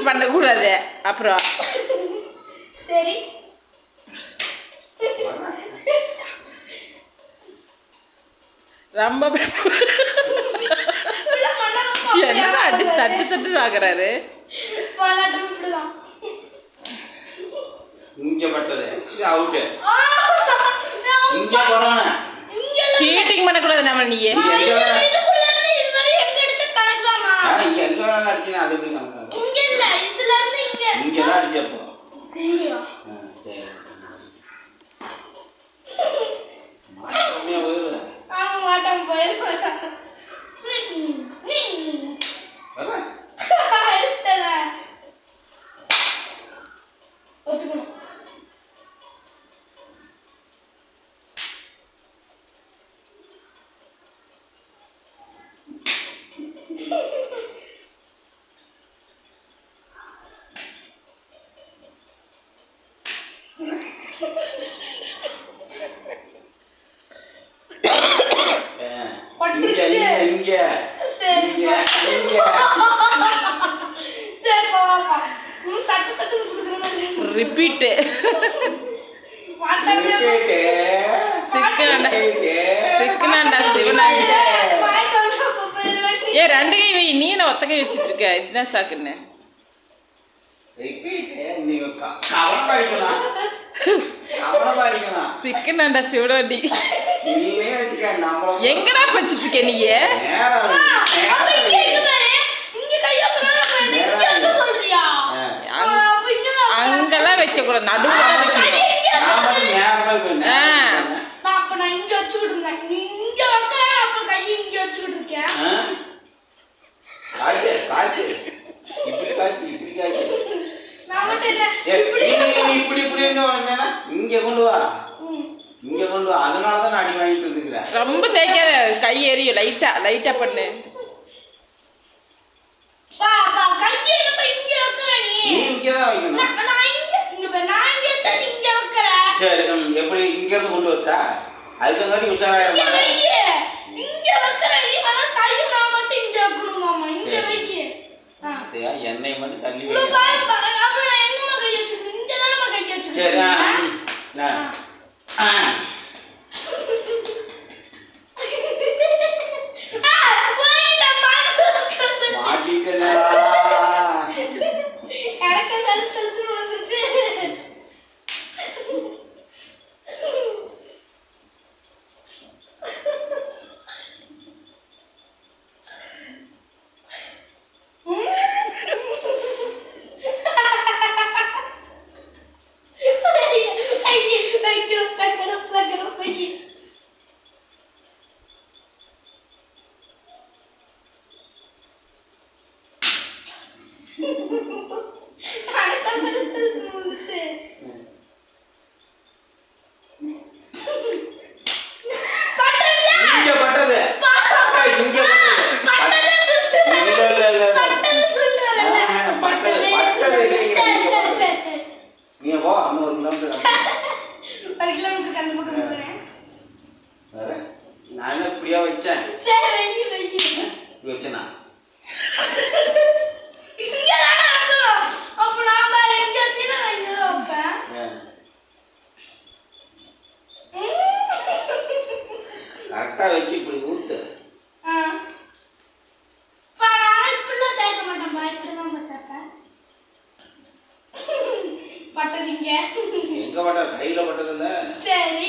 பண்ணக்கூடாது அப்புறம். சரி ரொம்ப என்ன அடி சட்டு சட்டு வாங்குறாரு. இங்க பட்டது அவுட். இங்க போறோம். சீட்டிங் பண்ண கூடாது நம்ம. நீ இங்க எங்க வேணாலும் அடிச்சினா அது எப்படி கணக்கு? இங்க இல்ல இதுல இருந்து இங்க தான் அடிச்சப்போ. ஐயோ சரி மாட்டமே வருது. மாட்டம் போயிடுவாங்க. வர அடிச்சல ஒத்துக்கணும். இங்க சரி சரி பாப்பா சட்டு சட்டு குடுக்குறேன். ரிப்பீட் சிக்கனாண்டா சிவனாண்டி. ஏ ரெண்டு கை வை. நீ என்ன ஒத்த கை வச்சுட்டு இருக்க? இதுதான் சாக்குன்னு. சிக்கனாண்டா சிவனாண்டி. எங்கடா வச்சிட்டு இருக்க நீ? அங்கெல்லாம் வைக்க கூடாது, நடுவுல வைக்கணும். இங்க கொண்டு வா, இங்க கொண்டு வா. அதனாலதான் அடி வாங்கிட்டு இருக்கிறேன். ரொம்ப தேய்க்காத, கை எரியும். லைட்டா லைட்டா பண்ணு. சரி எப்படி இங்க இருந்து கொண்டு வரட்டா? அதுக்காண்டி உஷாராயிரம். எண்ணெய் மட்டும் தள்ளி வை. சரி நான் இப்படியா வச்சேன். வச்சனா கரெக்டா வச்சு இப்படி ஊத்து. எங்க பட்டது? கையில பட்டது இல்ல. சரி